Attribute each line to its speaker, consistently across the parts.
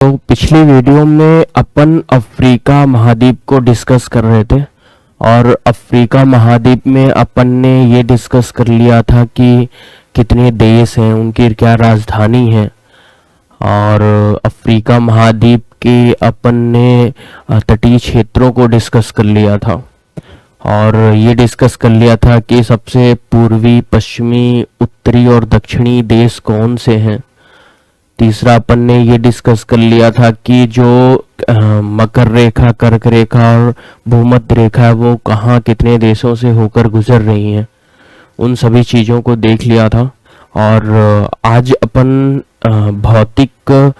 Speaker 1: तो पिछली वीडियो में अपन अफ्रीका महाद्वीप को डिस्कस कर रहे थे और अफ्रीका महाद्वीप में अपन ने ये डिस्कस कर लिया था कि कितने देश हैं, उनकी क्या राजधानी है। और अफ्रीका महाद्वीप के अपन ने तटीय क्षेत्रों को डिस्कस कर लिया था और ये डिस्कस कर लिया था कि सबसे पूर्वी, पश्चिमी, उत्तरी और दक्षिणी देश कौन से हैं। तीसरा अपन ने ये डिस्कस कर लिया था कि जो मकर रेखा, कर्क रेखा और भूमध्य रेखा है वो कहाँ कितने देशों से होकर गुजर रही हैं, उन सभी चीज़ों को देख लिया था। और आज अपन भौतिक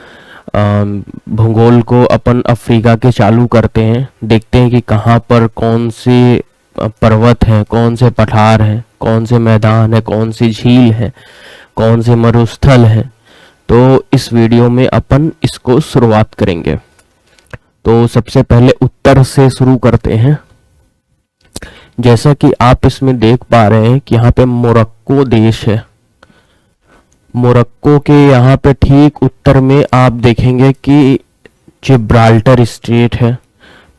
Speaker 1: भूगोल को अपन अफ्रीका के चालू करते हैं। देखते हैं कि कहाँ पर कौन से पर्वत हैं, कौन से पठार हैं, कौन से मैदान है, कौन सी झील है, कौन से मरुस्थल हैं। तो इस वीडियो में अपन इसको शुरुआत करेंगे। तो सबसे पहले उत्तर से शुरू करते हैं। जैसा कि आप इसमें देख पा रहे हैं कि यहाँ पे मोरक्को देश है। मोरक्को के यहाँ पे ठीक उत्तर में आप देखेंगे कि जिब्राल्टर स्ट्रेट है।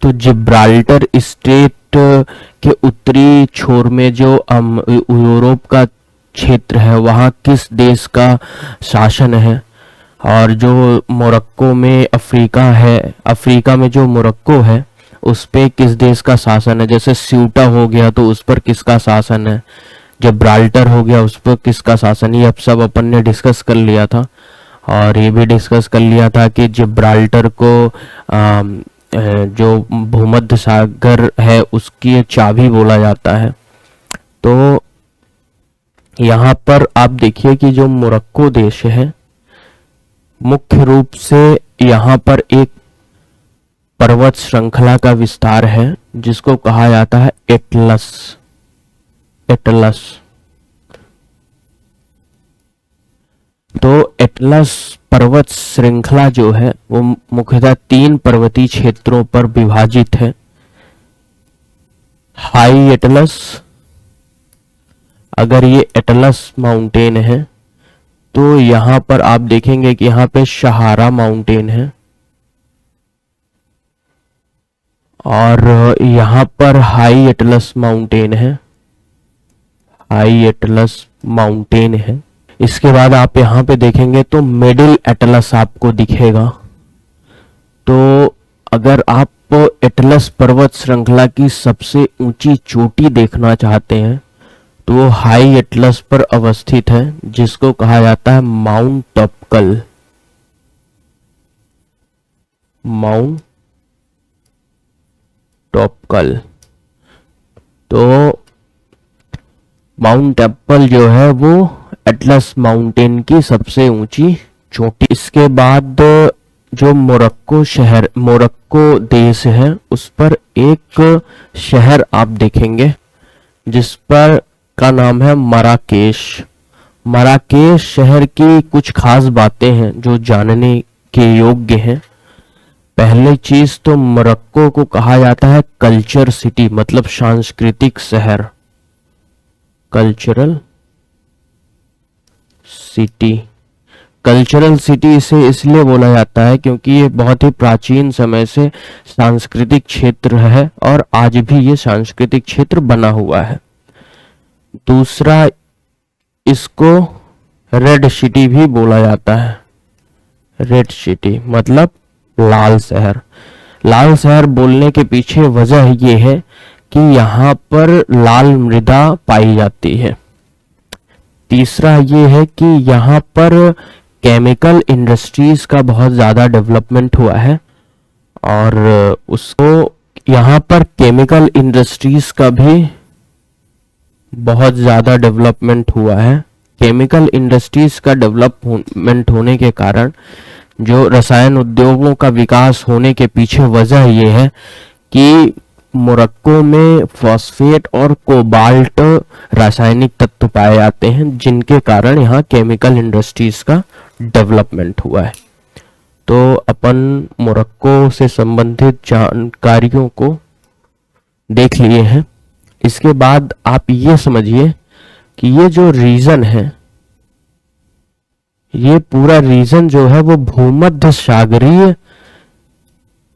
Speaker 1: तो जिब्राल्टर स्ट्रेट के उत्तरी छोर में जो यूरोप का क्षेत्र है वहाँ किस देश का शासन है। और जो मोरक्को में अफ्रीका है, अफ्रीका में जो मोरक्को है उस पे किस देश का शासन है। जैसे स्यूटा हो गया तो उस पर किसका शासन है, जिब्राल्टर हो गया उस पर किसका शासन है। ये अब सब अपन ने डिस्कस कर लिया था। और ये भी डिस्कस कर लिया था कि जिब्राल्टर को जो भूमध्य सागर है उसकी चाबी बोला जाता है। तो यहाँ पर आप देखिए कि जो मोरक्को देश है मुख्य रूप से यहाँ पर एक पर्वत श्रृंखला का विस्तार है जिसको कहा जाता है एटलस। तो एटलस पर्वत श्रृंखला जो है वो मुख्यतः 3 पर्वतीय क्षेत्रों पर विभाजित है। हाई एटलस, अगर ये एटलस माउंटेन है तो यहाँ पर आप देखेंगे कि यहाँ पे सहारा माउंटेन है और यहाँ पर हाई एटलस माउंटेन है। हाई एटलस माउंटेन है। इसके बाद आप यहाँ पे देखेंगे तो मिडिल एटलस आपको दिखेगा। तो अगर आप एटलस पर्वत श्रृंखला की सबसे ऊंची चोटी देखना चाहते हैं तो वो हाई एटलस पर अवस्थित है जिसको कहा जाता है माउंट टॉपकल। माउंट टॉपकल। तो माउंट टॉपकल जो है वो एटलस माउंटेन की सबसे ऊंची चोटी। इसके बाद जो मोरक्को देश है उस पर एक शहर आप देखेंगे जिस पर का नाम है मराकेश। मराकेश शहर की कुछ खास बातें हैं जो जानने के योग्य हैं। पहली चीज तो मोरक्को को कहा जाता है कल्चर सिटी, मतलब सांस्कृतिक शहर। Cultural city. कल्चरल सिटी इसे इसलिए बोला जाता है क्योंकि ये बहुत ही प्राचीन समय से सांस्कृतिक क्षेत्र है और आज भी ये सांस्कृतिक क्षेत्र बना हुआ है। दूसरा, इसको रेड सिटी भी बोला जाता है। रेड सिटी मतलब लाल शहर। लाल शहर बोलने के पीछे वजह यह है कि यहाँ पर लाल मृदा पाई जाती है। तीसरा ये है कि यहाँ पर केमिकल इंडस्ट्रीज का बहुत ज़्यादा डेवलपमेंट हुआ है और उसको यहाँ पर केमिकल इंडस्ट्रीज का भी बहुत ज़्यादा डेवलपमेंट हुआ है। केमिकल इंडस्ट्रीज का डेवलपमेंट होने के कारण जो रसायन उद्योगों का विकास होने के पीछे वजह यह है कि मोरक्को में फॉस्फेट और कोबाल्ट रासायनिक तत्व पाए जाते हैं जिनके कारण यहाँ केमिकल इंडस्ट्रीज का डेवलपमेंट हुआ है। तो अपन मोरक्को से संबंधित जानकारियों को देख लिए हैं। इसके बाद आप ये समझिए कि ये जो रीजन है ये पूरा रीजन जो है वो भूमध्य सागरीय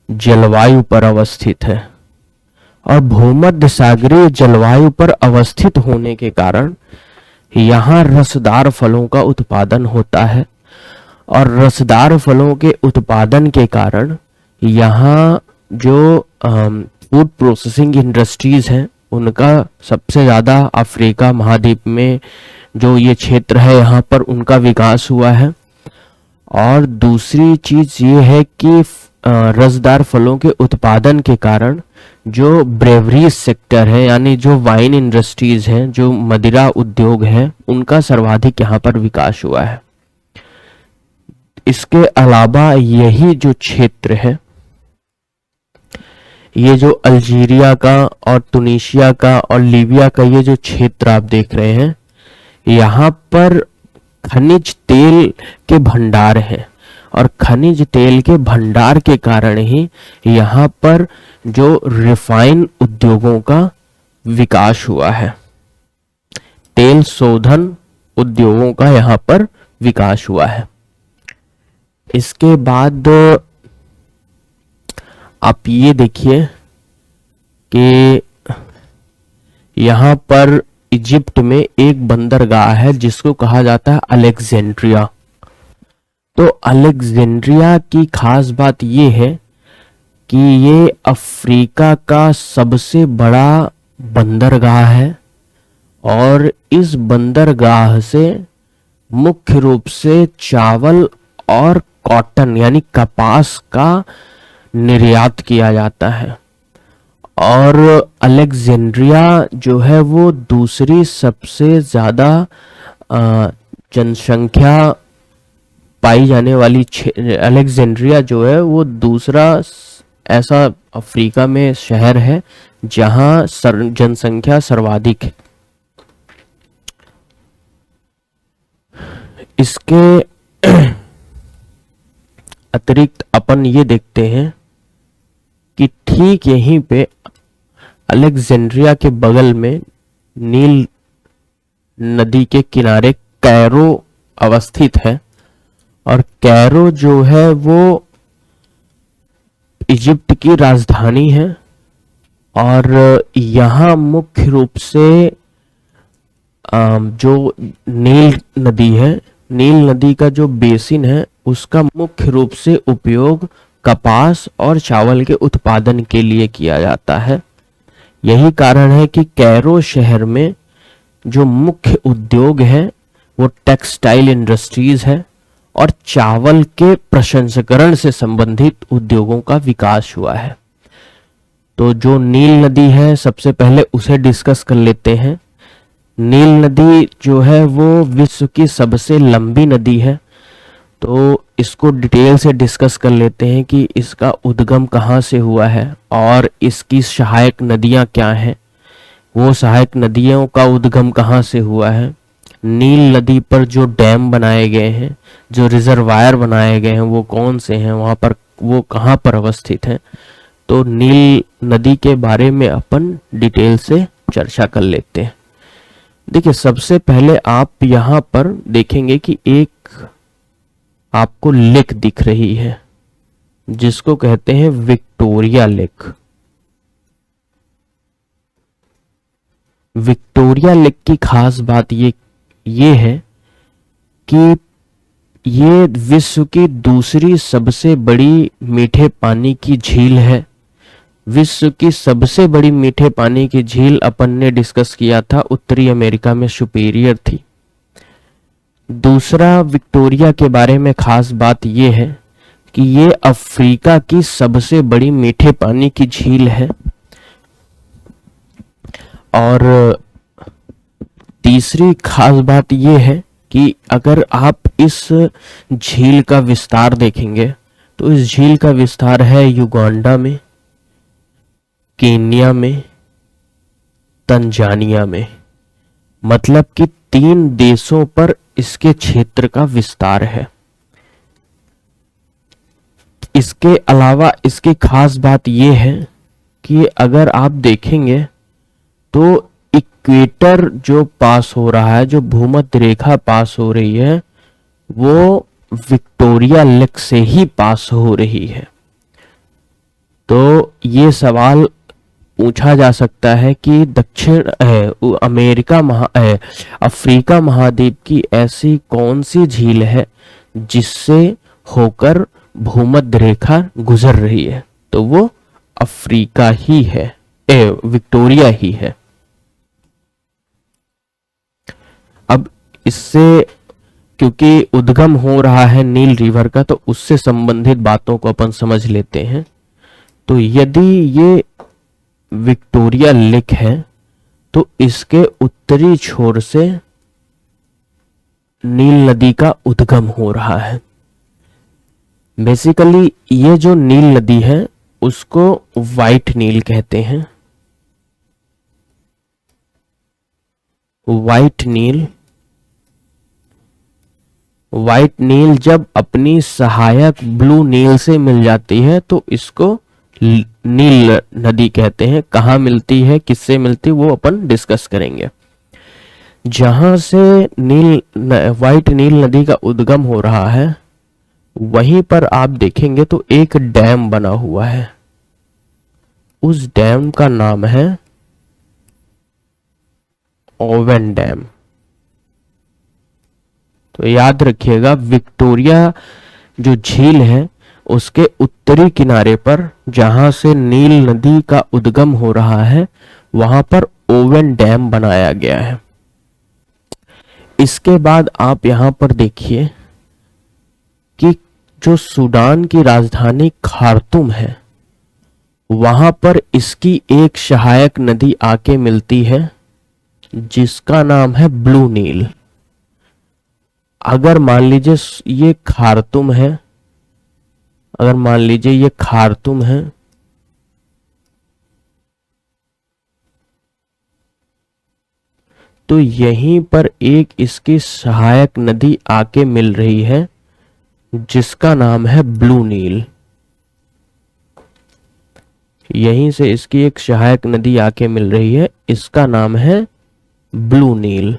Speaker 1: जलवायु पर अवस्थित है, और भूमध्य सागरीय जलवायु पर अवस्थित होने के कारण यहाँ रसदार फलों का उत्पादन होता है, और रसदार फलों के उत्पादन के कारण यहाँ जो फूड प्रोसेसिंग इंडस्ट्रीज हैं उनका सबसे ज़्यादा अफ्रीका महाद्वीप में जो ये क्षेत्र है यहाँ पर उनका विकास हुआ है। और दूसरी चीज़ ये है कि रसदार फलों के उत्पादन के कारण जो ब्रेवरी सेक्टर है, यानी जो वाइन इंडस्ट्रीज हैं, जो मदिरा उद्योग है, उनका सर्वाधिक यहाँ पर विकास हुआ है। इसके अलावा यही जो क्षेत्र है, ये जो अल्जीरिया का और तुनिशिया का और लीबिया का ये जो क्षेत्र आप देख रहे हैं, यहाँ पर खनिज तेल के भंडार हैं, और खनिज तेल के भंडार के कारण ही यहाँ पर जो रिफाइन उद्योगों का विकास हुआ है, तेल शोधन उद्योगों का यहाँ पर विकास हुआ है। इसके बाद आप ये देखिए कि यहाँ पर इजिप्ट में एक बंदरगाह है जिसको कहा जाता है अलेक्जेंड्रिया। तो अलेक्जेंड्रिया की खास बात ये है कि ये अफ्रीका का सबसे बड़ा बंदरगाह है, और इस बंदरगाह से मुख्य रूप से चावल और कॉटन यानी कपास का निर्यात किया जाता है। और अलेक्जेंड्रिया जो है वो दूसरी सबसे ज़्यादा जनसंख्या पाई जाने वाली अलेक्जेंड्रिया जो है वो दूसरा ऐसा अफ्रीका में शहर है जहां जनसंख्या सर्वाधिक है। इसके अतिरिक्त अपन ये देखते हैं कि ठीक यहीं पे अलेक्जेंड्रिया के बगल में नील नदी के किनारे कैरो अवस्थित है, और कैरो जो है वो इजिप्ट की राजधानी है। और यहाँ मुख्य रूप से जो नील नदी है, नील नदी का जो बेसिन है उसका मुख्य रूप से उपयोग कपास और चावल के उत्पादन के लिए किया जाता है। यही कारण है कि कैरो शहर में जो मुख्य उद्योग है वो टेक्सटाइल इंडस्ट्रीज है, और चावल के प्रसंस्करण से संबंधित उद्योगों का विकास हुआ है। तो जो नील नदी है सबसे पहले उसे डिस्कस कर लेते हैं। नील नदी जो है वो विश्व की सबसे लंबी नदी है, तो इसको डिटेल से डिस्कस कर लेते हैं कि इसका उद्गम कहाँ से हुआ है और इसकी सहायक नदियाँ क्या हैं, वो सहायक नदियों का उद्गम कहाँ से हुआ है, नील नदी पर जो डैम बनाए गए हैं, जो रिजर्वायर बनाए गए हैं वो कौन से हैं, वहाँ पर वो कहाँ पर अवस्थित हैं। तो नील नदी के बारे में अपन डिटेल से चर्चा कर लेते हैं। देखिए, सबसे पहले आप यहाँ पर देखेंगे कि एक आपको लेक दिख रही है जिसको कहते हैं विक्टोरिया लेक। विक्टोरिया लेक की खास बात ये है कि ये विश्व की दूसरी सबसे बड़ी मीठे पानी की झील है। विश्व की सबसे बड़ी मीठे पानी की झील अपन ने डिस्कस किया था, उत्तरी अमेरिका में सुपीरियर थी। दूसरा विक्टोरिया के बारे में खास बात यह है कि ये अफ्रीका की सबसे बड़ी मीठे पानी की झील है। और तीसरी खास बात यह है कि अगर आप इस झील का विस्तार देखेंगे तो इस झील का विस्तार है युगांडा में, केन्या में, तंजानिया में, मतलब कि 3 देशों पर इसके क्षेत्र का विस्तार है। इसके अलावा इसकी खास बात यह है कि अगर आप देखेंगे तो इक्वेटर जो पास हो रहा है, जो भूमध्य रेखा पास हो रही है, वो विक्टोरिया लेक से ही पास हो रही है। तो ये सवाल पूछा जा सकता है कि अफ्रीका महाद्वीप की ऐसी कौन सी झील है जिससे होकर भूमध्य रेखा गुजर रही है, तो वो अफ्रीका ही है, विक्टोरिया ही है। अब इससे क्योंकि उद्गम हो रहा है नील रिवर का, तो उससे संबंधित बातों को अपन समझ लेते हैं। तो यदि ये विक्टोरिया लेक है तो इसके उत्तरी छोर से नील नदी का उद्गम हो रहा है। बेसिकली ये जो नील नदी है उसको व्हाइट नील कहते हैं। व्हाइट नील जब अपनी सहायक ब्लू नील से मिल जाती है तो इसको नील नदी कहते हैं। कहाँ मिलती है, किससे मिलती है, वो अपन डिस्कस करेंगे। जहां से व्हाइट नील नदी का उद्गम हो रहा है वहीं पर आप देखेंगे तो एक डैम बना हुआ है। उस डैम का नाम है ओवन डैम। तो याद रखिएगा, विक्टोरिया जो झील है उसके उत्तरी किनारे पर जहां से नील नदी का उद्गम हो रहा है वहां पर ओवन डैम बनाया गया है। इसके बाद आप यहां पर देखिए कि जो सूडान की राजधानी खार्तूम है वहां पर इसकी एक सहायक नदी आके मिलती है जिसका नाम है ब्लू नील। अगर मान लीजिए ये खार्तूम है, अगर मान लीजिए ये खार्तूम है तो यहीं पर एक इसकी सहायक नदी आके मिल रही है जिसका नाम है ब्लू नील। यहीं से इसकी एक सहायक नदी आके मिल रही है, इसका नाम है ब्लू नील।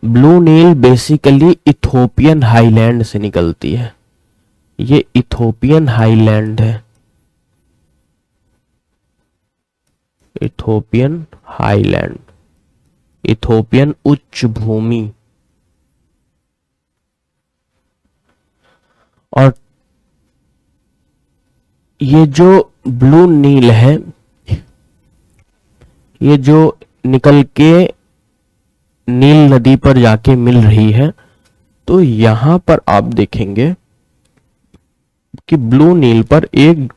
Speaker 1: ब्लू नील बेसिकली इथोपियन हाईलैंड से निकलती है। ये इथोपियन हाईलैंड है, इथोपियन हाईलैंड, इथोपियन उच्च भूमि। और ये जो ब्लू नील है ये जो निकल के नील नदी पर जाके मिल रही है, तो यहां पर आप देखेंगे कि ब्लू नील पर एक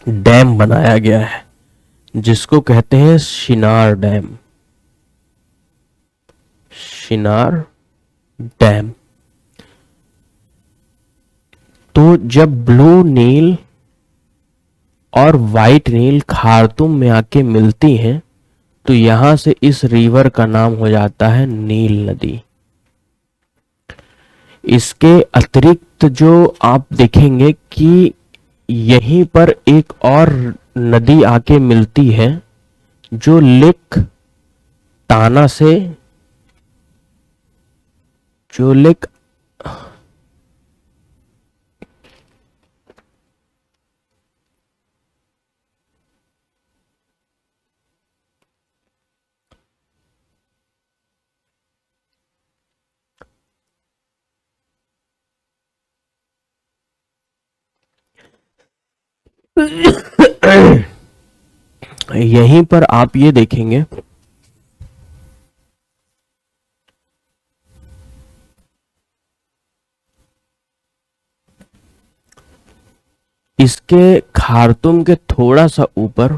Speaker 1: डैम बनाया गया है जिसको कहते हैं शिनार डैम। शिनार डैम। तो जब ब्लू नील और व्हाइट नील खार्तूम में आके मिलती हैं तो यहां से इस रिवर का नाम हो जाता है नील नदी। इसके अतिरिक्त जो आप देखेंगे कि यहीं पर एक और नदी आके मिलती है जो लेक टाना से, जो लेक यहीं पर आप ये देखेंगे इसके खार्तूम के थोड़ा सा ऊपर,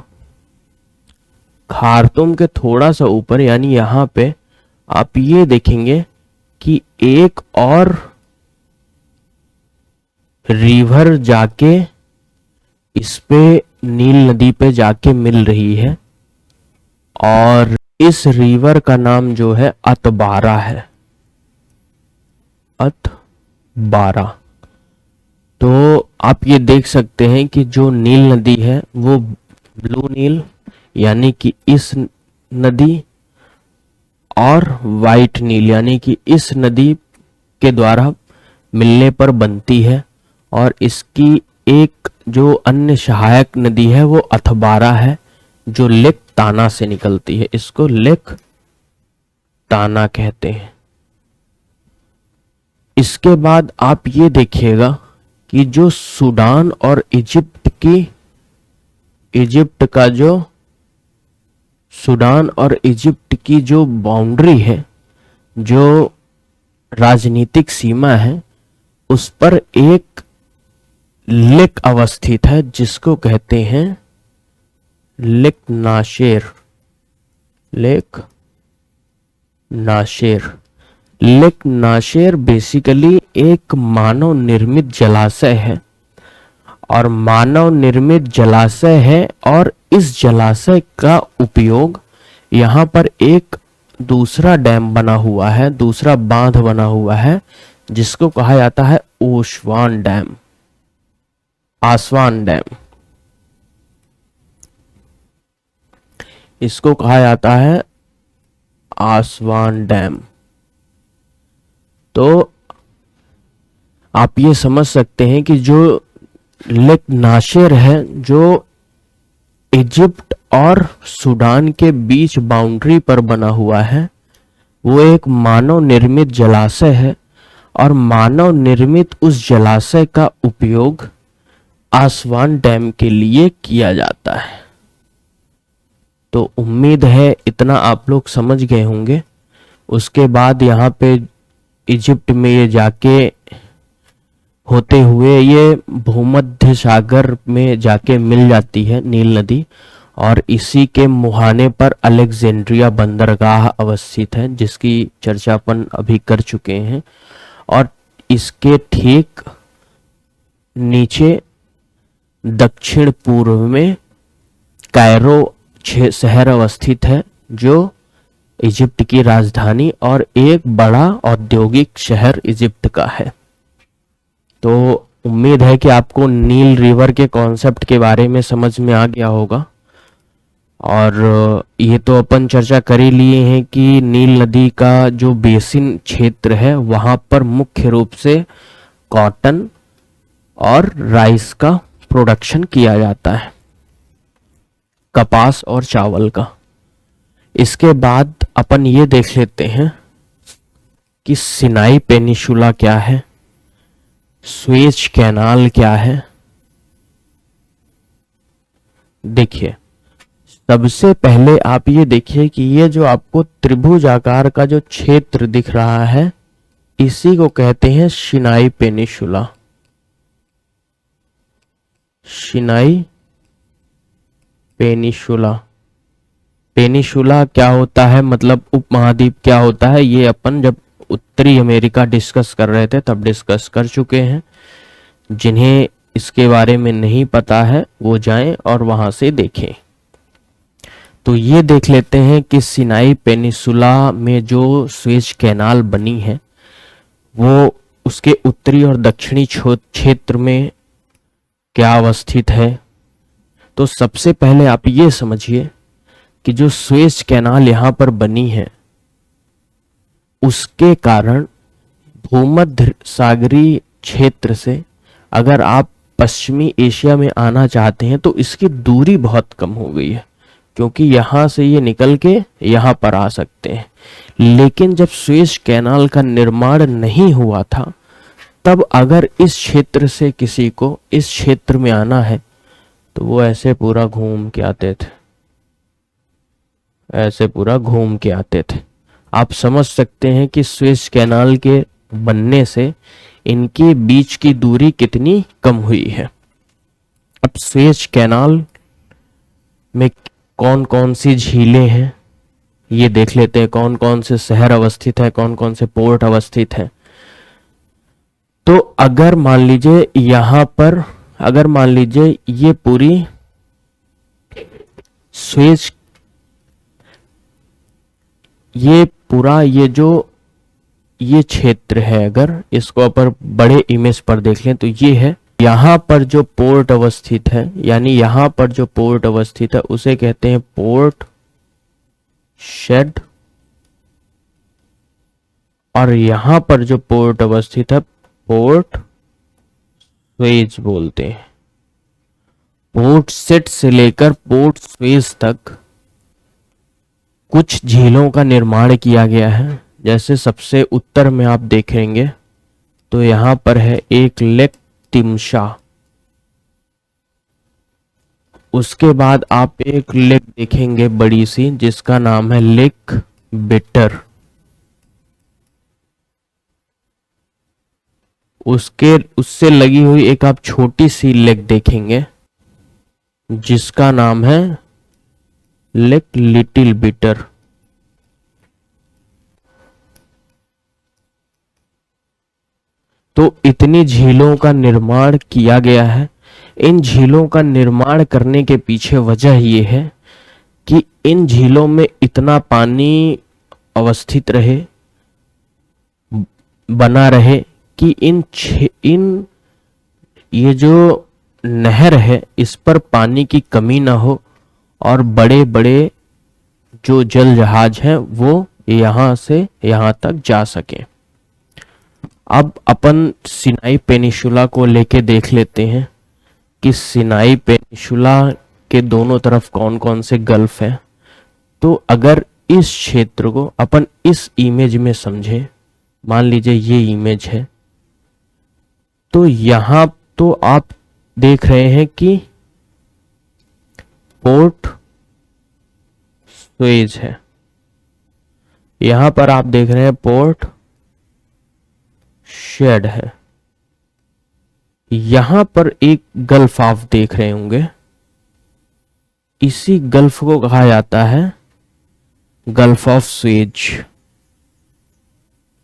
Speaker 1: खार्तूम के थोड़ा सा ऊपर यानी यहां पे आप ये देखेंगे कि एक और रिवर जाके इस पे नील नदी पे जाके मिल रही है और इस रिवर का नाम जो है अतबारा है। अतबारा। तो आप ये देख सकते हैं कि जो नील नदी है वो ब्लू नील यानी कि इस नदी और व्हाइट नील, यानी कि इस नदी के द्वारा मिलने पर बनती है। और इसकी एक जो अन्य सहायक नदी है वो अथबारा है, जो लेक ताना से निकलती है। इसको लेक ताना कहते हैं। इसके बाद आप ये देखिएगा कि जो सूडान और सूडान और इजिप्ट की जो बाउंड्री है, जो राजनीतिक सीमा है, उस पर एक लेक अवस्थित है जिसको कहते हैं लेक नाशेर। लेक नाशेर, लेक नाशेर बेसिकली एक मानव निर्मित जलाशय है, और मानव निर्मित जलाशय है। और इस जलाशय का उपयोग यहाँ पर एक दूसरा डैम बना हुआ है, दूसरा बांध बना हुआ है, जिसको कहा जाता है ओसवान डैम, आसवान डैम। इसको कहा जाता है आसवान डैम। तो आप ये समझ सकते हैं कि जो लेक नाशेर है, जो इजिप्ट और सूडान के बीच बाउंड्री पर बना हुआ है, वो एक मानव निर्मित जलाशय है। और मानव निर्मित उस जलाशय का उपयोग आसवान डैम के लिए किया जाता है। तो उम्मीद है इतना आप लोग समझ गए होंगे। उसके बाद यहाँ पे इजिप्ट में ये जाके होते हुए ये भूमध्य सागर में जाके मिल जाती है नील नदी, और इसी के मुहाने पर अलेक्जेंड्रिया बंदरगाह अवस्थित है, जिसकी चर्चा अपन अभी कर चुके हैं। और इसके ठीक नीचे दक्षिण पूर्व में कायरो शहर अवस्थित है, जो इजिप्ट की राजधानी और एक बड़ा औद्योगिक शहर इजिप्ट का है। तो उम्मीद है कि आपको नील रिवर के कॉन्सेप्ट के बारे में समझ में आ गया होगा। और ये तो अपन चर्चा कर ही लिए हैं कि नील नदी का जो बेसिन क्षेत्र है, वहां पर मुख्य रूप से कॉटन और राइस का प्रोडक्शन किया जाता है, कपास और चावल का। इसके बाद अपन ये देख लेते हैं कि सिनाई पेनिसुला क्या है, स्वेज कैनाल क्या है। देखिए, सबसे पहले आप ये देखिए कि ये जो आपको त्रिभुज आकार का जो क्षेत्र दिख रहा है, इसी को कहते हैं Sinai peninsula. Sinai peninsula. Peninsula क्या होता है, मतलब उपमहाद्वीप क्या होता है, ये अपन जब उत्तरी अमेरिका डिस्कस कर रहे थे तब डिस्कस कर चुके हैं। जिन्हें इसके बारे में नहीं पता है वो जाएं और वहां से देखें। तो ये देख लेते हैं कि सिनाई पेनिसुला में जो स्वेज कैनाल बनी है, वो उसके उत्तरी और दक्षिणी क्षेत्र में क्या अवस्थित है। तो सबसे पहले आप ये समझिए कि जो स्वेज कैनाल यहां पर बनी है, उसके कारण भूमध्य सागरीय क्षेत्र से अगर आप पश्चिमी एशिया में आना चाहते हैं तो इसकी दूरी बहुत कम हो गई है, क्योंकि यहां से ये निकल के यहां पर आ सकते हैं। लेकिन जब स्वेज कैनाल का निर्माण नहीं हुआ था, तब अगर इस क्षेत्र से किसी को इस क्षेत्र में आना है तो वो ऐसे पूरा घूम के आते थे, ऐसे पूरा घूम के आते थे। आप समझ सकते हैं कि स्वेज कैनाल के बनने से इनके बीच की दूरी कितनी कम हुई है। अब स्वेज कैनाल में कौन कौन सी झीलें हैं ये देख लेते हैं, कौन कौन से शहर अवस्थित है, कौन कौन से पोर्ट अवस्थित है। तो अगर मान लीजिए यहां पर, अगर मान लीजिए ये पूरी स्वेज, ये पूरा ये जो ये क्षेत्र है, अगर इसको अपन बड़े इमेज पर देख लें तो ये है। यहां पर जो पोर्ट अवस्थित है, यानी यहां पर जो पोर्ट अवस्थित है उसे कहते हैं पोर्ट शेड, और यहां पर जो पोर्ट अवस्थित है पोर्ट स्वेज बोलते हैं। पोर्ट सेट से लेकर पोर्ट स्वेज तक कुछ झीलों का निर्माण किया गया है। जैसे सबसे उत्तर में आप देखेंगे तो यहां पर है एक लेक तिमशा, उसके बाद आप एक लेक देखेंगे बड़ी सी जिसका नाम है लेक बिटर, उससे लगी हुई एक आप छोटी सी लेक देखेंगे जिसका नाम है लेक लिटिल बिटर। तो इतनी झीलों का निर्माण किया गया है। इन झीलों का निर्माण करने के पीछे वजह यह है कि इन झीलों में इतना पानी अवस्थित रहे, बना रहे कि इन ये जो नहर है इस पर पानी की कमी ना हो और बड़े बड़े जो जल जहाज हैं वो यहां से यहां तक जा सके। अब अपन सिनाई पेनिनसुला को लेके देख लेते हैं कि सिनाई पेनिनसुला के दोनों तरफ कौन कौन से गल्फ हैं। तो अगर इस क्षेत्र को अपन इस इमेज में समझें, मान लीजिए ये इमेज है, तो यहां तो आप देख रहे हैं कि पोर्ट स्वेज है, यहां पर आप देख रहे हैं पोर्ट शेड है, यहां पर एक गल्फ आप देख रहे होंगे, इसी गल्फ को कहा जाता है gulf of Suez,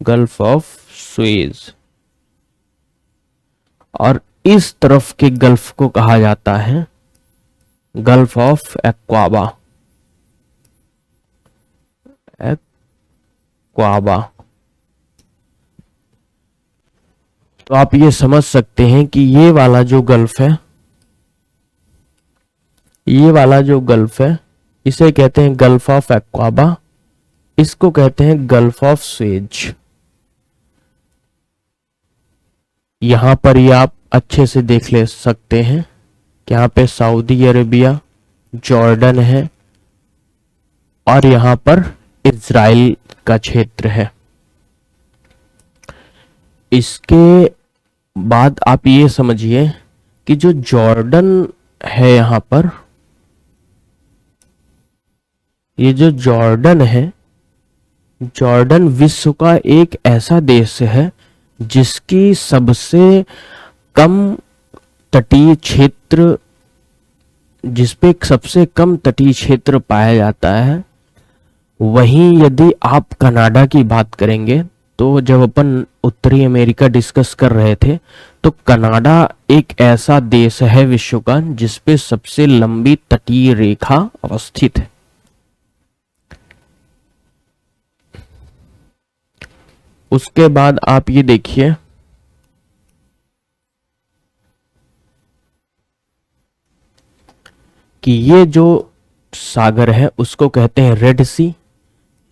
Speaker 1: gulf of Suez. और इस तरफ के गल्फ को कहा जाता है गल्फ ऑफ एक्वाबा, एक्वाबा। तो आप ये समझ सकते हैं कि ये वाला जो गल्फ है, ये वाला जो गल्फ है इसे कहते हैं गल्फ ऑफ एक्वाबा, इसको कहते हैं गल्फ ऑफ स्वेज। यहां पर ये आप अच्छे से देख ले सकते हैं कि यहां पे सऊदी अरेबिया, जॉर्डन है और यहां पर इजराइल का क्षेत्र है। इसके बाद आप ये समझिए कि जो जॉर्डन है, यहां पर ये जो जॉर्डन है, जॉर्डन विश्व का एक ऐसा देश है जिसकी सबसे कम तटीय क्षेत्र, जिसपे सबसे कम तटीय क्षेत्र पाया जाता है। वहीं यदि आप कनाडा की बात करेंगे तो जब अपन उत्तरी अमेरिका डिस्कस कर रहे थे तो कनाडा एक ऐसा देश है विश्व का जिसपे सबसे लंबी तटीय रेखा अवस्थित है। उसके बाद आप ये देखिए कि ये जो सागर है उसको कहते हैं रेड सी,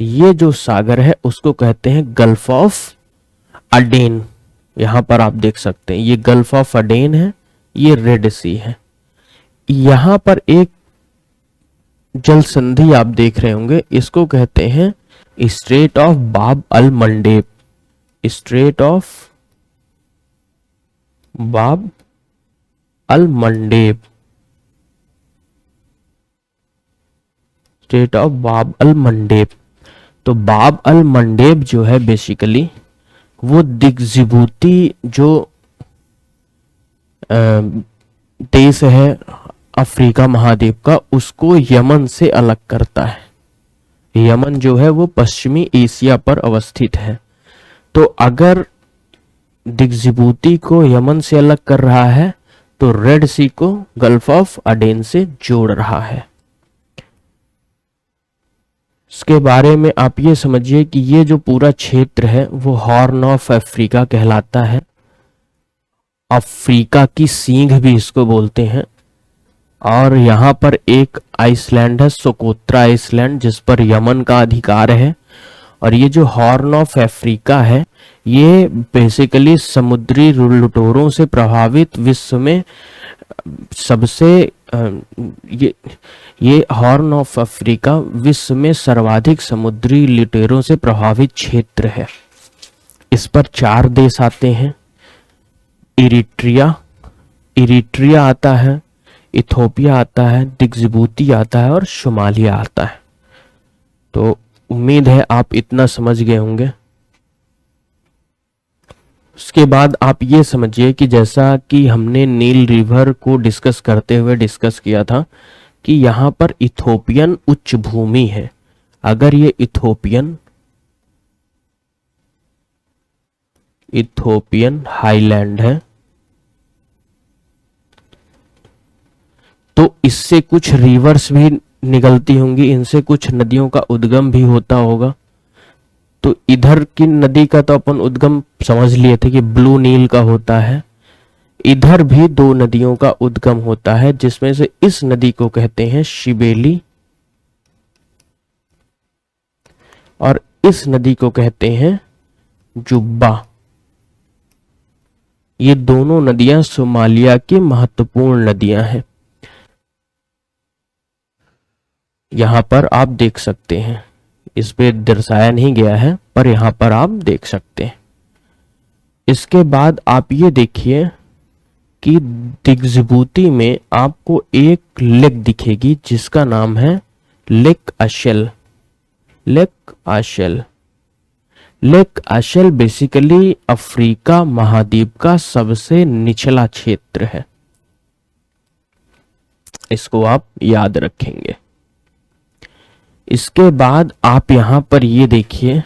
Speaker 1: ये जो सागर है उसको कहते हैं गल्फ ऑफ अडेन। यहां पर आप देख सकते हैं ये गल्फ ऑफ अडेन है, ये रेड सी है। यहां पर एक जल संधि आप देख रहे होंगे, इसको कहते हैं स्ट्रेट ऑफ बाब अल मंडेब, स्ट्रेट ऑफ बाब अल मंडेब, स्ट्रेट ऑफ बाब अल मंडेब। तो बाब अल मंडेब जो है बेसिकली वो दिग्जिबूती जो देश है अफ्रीका महाद्वीप का, उसको यमन से अलग करता है। यमन जो है वो पश्चिमी एशिया पर अवस्थित है। तो अगर दिग्जिबूती को यमन से अलग कर रहा है तो रेड सी को गल्फ ऑफ अडेन से जोड़ रहा है। इसके बारे में आप ये समझिए कि ये जो पूरा क्षेत्र है वो हॉर्न ऑफ अफ्रीका कहलाता है। अफ्रीका की सींग भी इसको बोलते हैं। और यहाँ पर एक आइसलैंड है, सोकोत्रा आइसलैंड, जिस पर यमन का अधिकार है। और ये जो हॉर्न ऑफ अफ्रीका है, ये बेसिकली समुद्री लुटेरों से प्रभावित विश्व में सबसे ये हॉर्न ऑफ अफ्रीका विश्व में सर्वाधिक समुद्री लुटेरों से प्रभावित क्षेत्र है। इस पर 4 देश आते हैं, इरिट्रिया आता है, इथोपिया आता है, जिबूती आता है और सोमालिया आता है। तो उम्मीद है आप इतना समझ गए होंगे। उसके बाद आप ये समझिए कि जैसा कि हमने नील रिवर को डिस्कस करते हुए डिस्कस किया था कि यहाँ पर इथोपियन उच्च भूमि है। अगर ये इथोपियन हाईलैंड है तो इससे कुछ रिवर्स भी निकलती होंगी, इनसे कुछ नदियों का उद्गम भी होता होगा। तो इधर की नदी का तो अपन उद्गम समझ लिए थे कि ब्लू नील का होता है। इधर भी 2 नदियों का उद्गम होता है, जिसमें से इस नदी को कहते हैं शिबेली और इस नदी को कहते हैं जुब्बा। ये दोनों नदियां सोमालिया की महत्वपूर्ण नदियां हैं। यहां पर आप देख सकते हैं, इस पे दर्शाया नहीं गया है पर यहां पर आप देख सकते हैं। इसके बाद आप ये देखिए कि जिबूती में आपको एक लेक दिखेगी जिसका नाम है लेक आशेल। लेक आशेल बेसिकली अफ्रीका महाद्वीप का सबसे निचला क्षेत्र है, इसको आप याद रखेंगे। इसके बाद आप यहां पर ये देखिए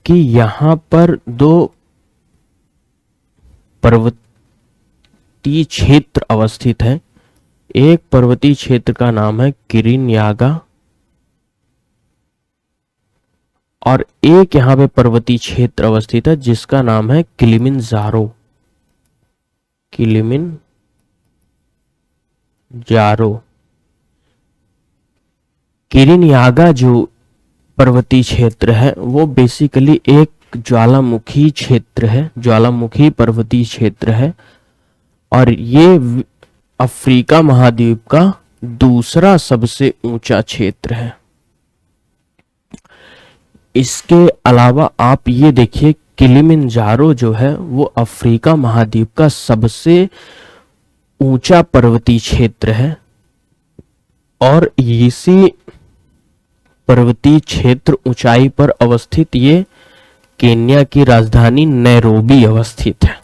Speaker 1: कि यहां पर 2 पर्वतीय क्षेत्र अवस्थित है। एक पर्वतीय क्षेत्र का नाम है किरिनयागा और एक यहां पे पर्वतीय क्षेत्र अवस्थित है जिसका नाम है किलिमंजारो। किरिनयागा जो पर्वतीय क्षेत्र है वो बेसिकली एक ज्वालामुखी क्षेत्र है, ज्वालामुखी पर्वतीय क्षेत्र है और ये अफ्रीका महाद्वीप का दूसरा सबसे ऊंचा क्षेत्र है। इसके अलावा आप ये देखिए किलिमंजारो जो है वो अफ्रीका महाद्वीप का सबसे ऊंचा पर्वतीय क्षेत्र है और इसी पर्वतीय क्षेत्र ऊंचाई पर अवस्थित ये केन्या की राजधानी नैरोबी अवस्थित है।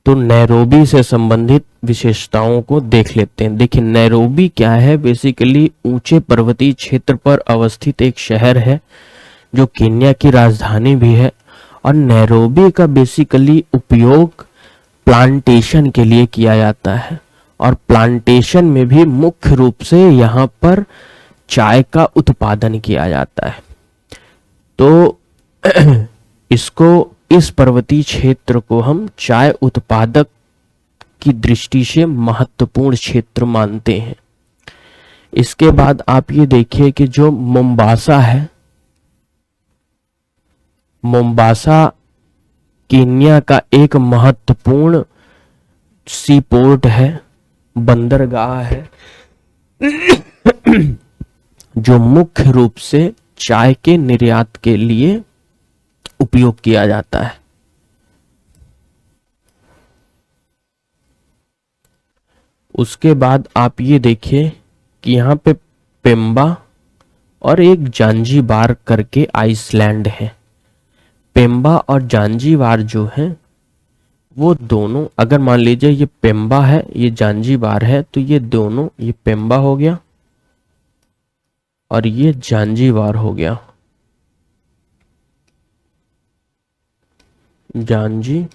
Speaker 1: तो नैरोबी से संबंधित विशेषताओं को देख लेते हैं। देखिए नैरोबी क्या है, बेसिकली ऊंचे पर्वतीय क्षेत्र पर अवस्थित एक शहर है जो केन्या की राजधानी भी है और नैरोबी का बेसिकली उपयोग प्लांटेशन के लिए किया जाता है और प्लांटेशन में भी मुख्य रूप से यहाँ पर चाय का उत्पादन किया जाता है। तो इस पर्वतीय क्षेत्र को हम चाय उत्पादक की दृष्टि से महत्वपूर्ण क्षेत्र मानते हैं। इसके बाद आप ये देखिए कि जो मोम्बासा है, मोम्बासा केन्या का एक महत्वपूर्ण सी पोर्ट है, बंदरगाह है जो मुख्य रूप से चाय के निर्यात के लिए उपयोग किया जाता है। उसके बाद आप ये देखिए कि यहाँ पे पेम्बा और एक जांजीबार करके आइसलैंड है। पेम्बा और जांजीबार जो है वो दोनों, अगर मान लीजिए ये पेम्बा है ये जांजीबार है तो ये दोनों, ये पेम्बा हो गया और ये जांजीबार हो गया। जांजीबार,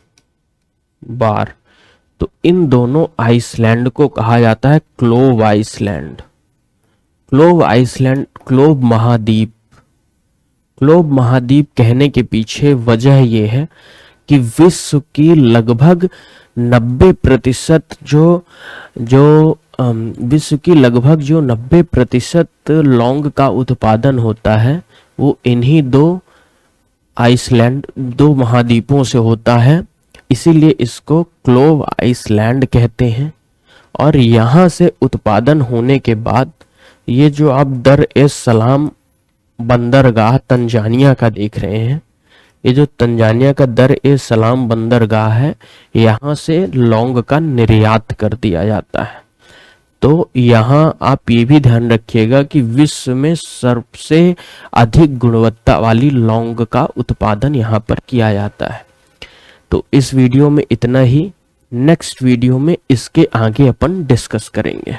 Speaker 1: तो इन दोनों आइसलैंड को कहा जाता है क्लोव आइसलैंड। क्लोव महाद्वीप। क्लोव महाद्वीप कहने के पीछे वजह यह है कि विश्व की लगभग 90% जो जो विश्व की लगभग जो 90% लौंग का उत्पादन होता है वो इन्हीं दो महाद्वीपों से होता है, इसीलिए इसको क्लोव आइसलैंड कहते हैं। और यहाँ से उत्पादन होने के बाद ये जो आप दर एस सलाम बंदरगाह तंजानिया का देख रहे हैं, ये जो तंजानिया का दर ए सलाम बंदरगाह है, यहाँ से लौंग का निर्यात कर दिया जाता है। तो यहाँ आप ये भी ध्यान रखिएगा कि विश्व में सबसे अधिक गुणवत्ता वाली लौंग का उत्पादन यहाँ पर किया जाता है। तो इस वीडियो में इतना ही। नेक्स्ट वीडियो में इसके आगे अपन डिस्कस करेंगे।